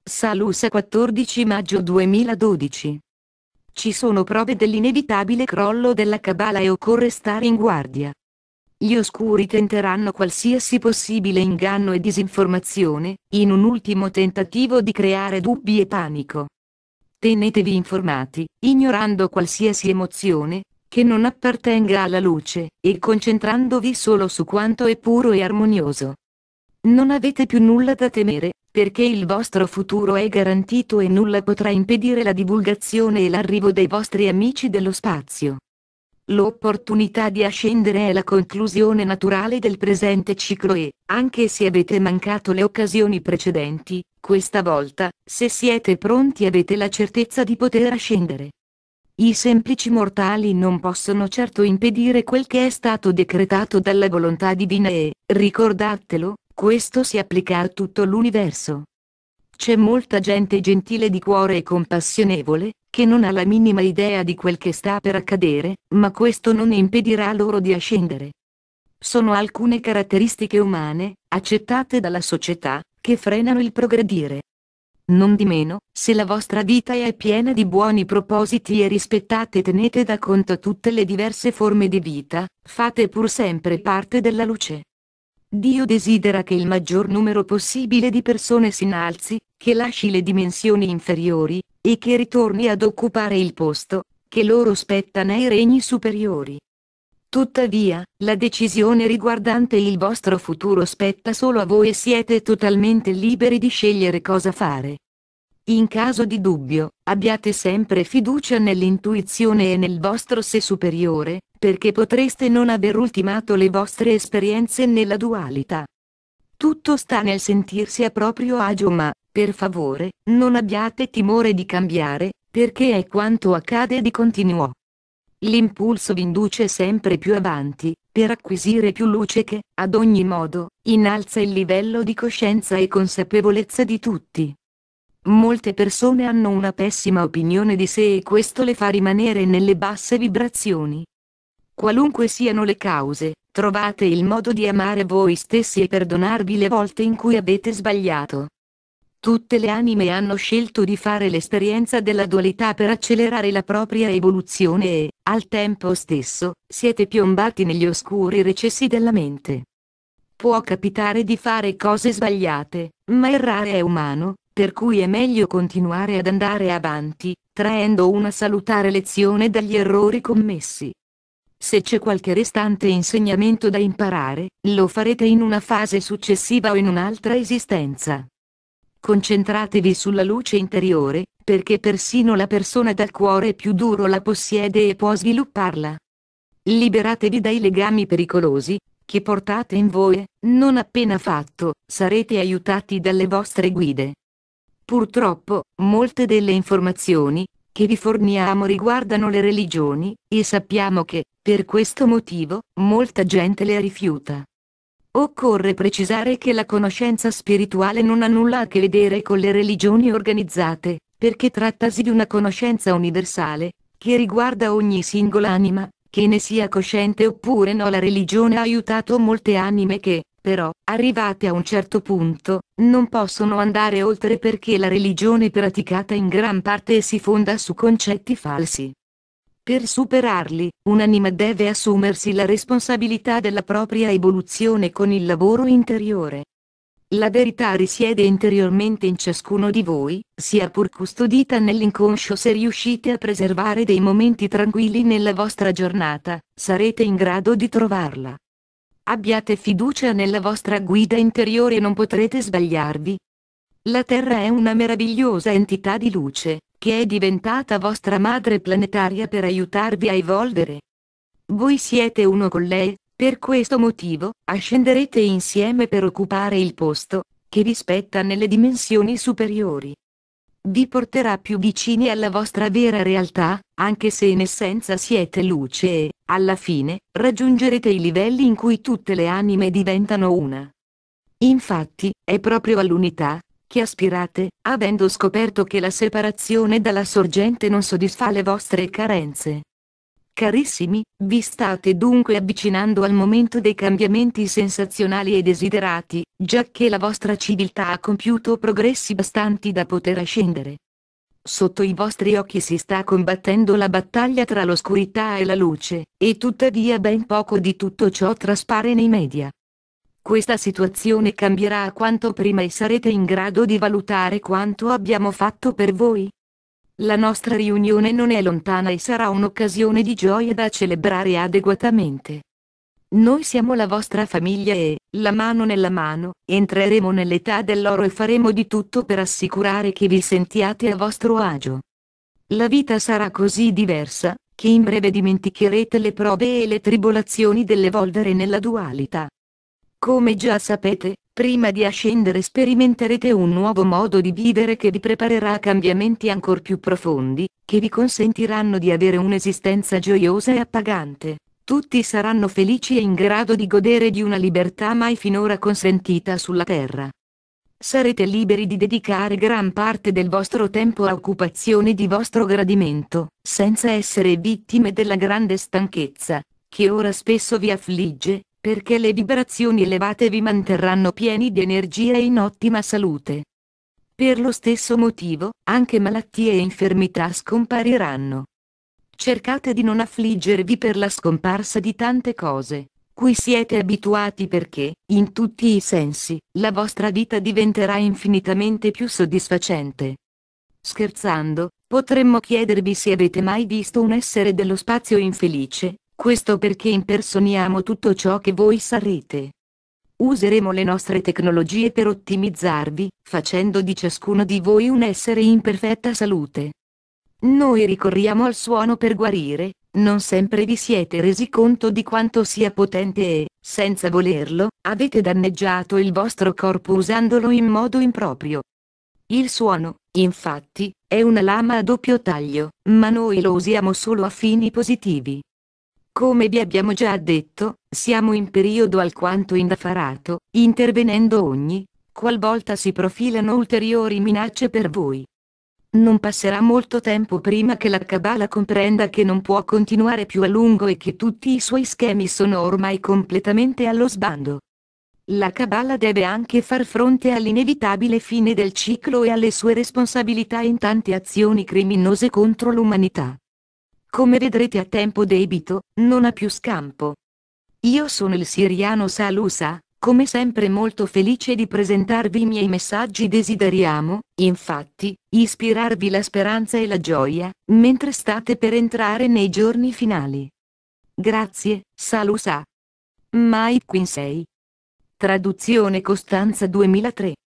Salusa 14 maggio 2012. Ci sono prove dell'inevitabile crollo della Cabala e occorre stare in guardia. Gli oscuri tenteranno qualsiasi possibile inganno e disinformazione, in un ultimo tentativo di creare dubbi e panico. Tenetevi informati, ignorando qualsiasi emozione, che non appartenga alla luce, e concentrandovi solo su quanto è puro e armonioso. Non avete più nulla da temere, perché il vostro futuro è garantito e nulla potrà impedire la divulgazione e l'arrivo dei vostri amici dello spazio. L'opportunità di ascendere è la conclusione naturale del presente ciclo e, anche se avete mancato le occasioni precedenti, questa volta, se siete pronti avete la certezza di poter ascendere. I semplici mortali non possono certo impedire quel che è stato decretato dalla volontà divina e, ricordatelo, questo si applica a tutto l'universo. C'è molta gente gentile di cuore e compassionevole, che non ha la minima idea di quel che sta per accadere, ma questo non impedirà loro di ascendere. Sono alcune caratteristiche umane, accettate dalla società, che frenano il progredire. Non di meno, se la vostra vita è piena di buoni propositi e rispettate e tenete da conto tutte le diverse forme di vita, fate pur sempre parte della luce. Dio desidera che il maggior numero possibile di persone si innalzi, che lasci le dimensioni inferiori, e che ritorni ad occupare il posto che loro spetta nei regni superiori. Tuttavia, la decisione riguardante il vostro futuro spetta solo a voi e siete totalmente liberi di scegliere cosa fare. In caso di dubbio, abbiate sempre fiducia nell'intuizione e nel vostro sé superiore, perché potreste non aver ultimato le vostre esperienze nella dualità. Tutto sta nel sentirsi a proprio agio, ma, per favore, non abbiate timore di cambiare, perché è quanto accade di continuo. L'impulso vi induce sempre più avanti, per acquisire più luce che, ad ogni modo, innalza il livello di coscienza e consapevolezza di tutti. Molte persone hanno una pessima opinione di sé e questo le fa rimanere nelle basse vibrazioni. Qualunque siano le cause, trovate il modo di amare voi stessi e perdonarvi le volte in cui avete sbagliato. Tutte le anime hanno scelto di fare l'esperienza della dualità per accelerare la propria evoluzione e, al tempo stesso, siete piombati negli oscuri recessi della mente. Può capitare di fare cose sbagliate, ma errare è umano, per cui è meglio continuare ad andare avanti, traendo una salutare lezione dagli errori commessi. Se c'è qualche restante insegnamento da imparare, lo farete in una fase successiva o in un'altra esistenza. Concentratevi sulla luce interiore, perché persino la persona dal cuore più duro la possiede e può svilupparla. Liberatevi dai legami pericolosi che portate in voi, non appena fatto, sarete aiutati dalle vostre guide. Purtroppo, molte delle informazioni che vi forniamo riguardano le religioni, e sappiamo che, per questo motivo, molta gente le rifiuta. Occorre precisare che la conoscenza spirituale non ha nulla a che vedere con le religioni organizzate, perché trattasi di una conoscenza universale, che riguarda ogni singola anima, che ne sia cosciente oppure no. La religione ha aiutato molte anime che, però, arrivate a un certo punto, non possono andare oltre perché la religione praticata in gran parte si fonda su concetti falsi. Per superarli, un'anima deve assumersi la responsabilità della propria evoluzione con il lavoro interiore. La verità risiede interiormente in ciascuno di voi, sia pur custodita nell'inconscio. Se riuscite a preservare dei momenti tranquilli nella vostra giornata, sarete in grado di trovarla. Abbiate fiducia nella vostra guida interiore e non potrete sbagliarvi. La Terra è una meravigliosa entità di luce, che è diventata vostra madre planetaria per aiutarvi a evolvere. Voi siete uno con lei, per questo motivo, ascenderete insieme per occupare il posto che vi spetta nelle dimensioni superiori. Vi porterà più vicini alla vostra vera realtà, anche se in essenza siete luce e, alla fine, raggiungerete i livelli in cui tutte le anime diventano una. Infatti, è proprio all'unità che aspirate, avendo scoperto che la separazione dalla sorgente non soddisfa le vostre carenze. Carissimi, vi state dunque avvicinando al momento dei cambiamenti sensazionali e desiderati, giacché la vostra civiltà ha compiuto progressi bastanti da poter ascendere. Sotto i vostri occhi si sta combattendo la battaglia tra l'oscurità e la luce, e tuttavia ben poco di tutto ciò traspare nei media. Questa situazione cambierà quanto prima e sarete in grado di valutare quanto abbiamo fatto per voi. La nostra riunione non è lontana e sarà un'occasione di gioia da celebrare adeguatamente. Noi siamo la vostra famiglia e, la mano nella mano, entreremo nell'età dell'oro e faremo di tutto per assicurare che vi sentiate a vostro agio. La vita sarà così diversa, che in breve dimenticherete le prove e le tribolazioni dell'evolvere nella dualità. Come già sapete, prima di ascendere sperimenterete un nuovo modo di vivere che vi preparerà a cambiamenti ancor più profondi, che vi consentiranno di avere un'esistenza gioiosa e appagante. Tutti saranno felici e in grado di godere di una libertà mai finora consentita sulla terra. Sarete liberi di dedicare gran parte del vostro tempo a occupazioni di vostro gradimento, senza essere vittime della grande stanchezza, che ora spesso vi affligge, perché le vibrazioni elevate vi manterranno pieni di energia e in ottima salute. Per lo stesso motivo, anche malattie e infermità scompariranno. Cercate di non affliggervi per la scomparsa di tante cose, cui siete abituati perché, in tutti i sensi, la vostra vita diventerà infinitamente più soddisfacente. Scherzando, potremmo chiedervi se avete mai visto un essere dello spazio infelice. Questo perché impersoniamo tutto ciò che voi sarete. Useremo le nostre tecnologie per ottimizzarvi, facendo di ciascuno di voi un essere in perfetta salute. Noi ricorriamo al suono per guarire, non sempre vi siete resi conto di quanto sia potente e, senza volerlo, avete danneggiato il vostro corpo usandolo in modo improprio. Il suono, infatti, è una lama a doppio taglio, ma noi lo usiamo solo a fini positivi. Come vi abbiamo già detto, siamo in periodo alquanto indafarato, intervenendo ogni qualvolta si profilano ulteriori minacce per voi. Non passerà molto tempo prima che la Cabala comprenda che non può continuare più a lungo e che tutti i suoi schemi sono ormai completamente allo sbando. La Cabala deve anche far fronte all'inevitabile fine del ciclo e alle sue responsabilità in tante azioni criminose contro l'umanità. Come vedrete a tempo debito, non ha più scampo. Io sono il siriano Salusa, come sempre molto felice di presentarvi i miei messaggi. Desideriamo, infatti, ispirarvi la speranza e la gioia, mentre state per entrare nei giorni finali. Grazie, Salusa. Mike Quinsey. Traduzione Costanza 2003.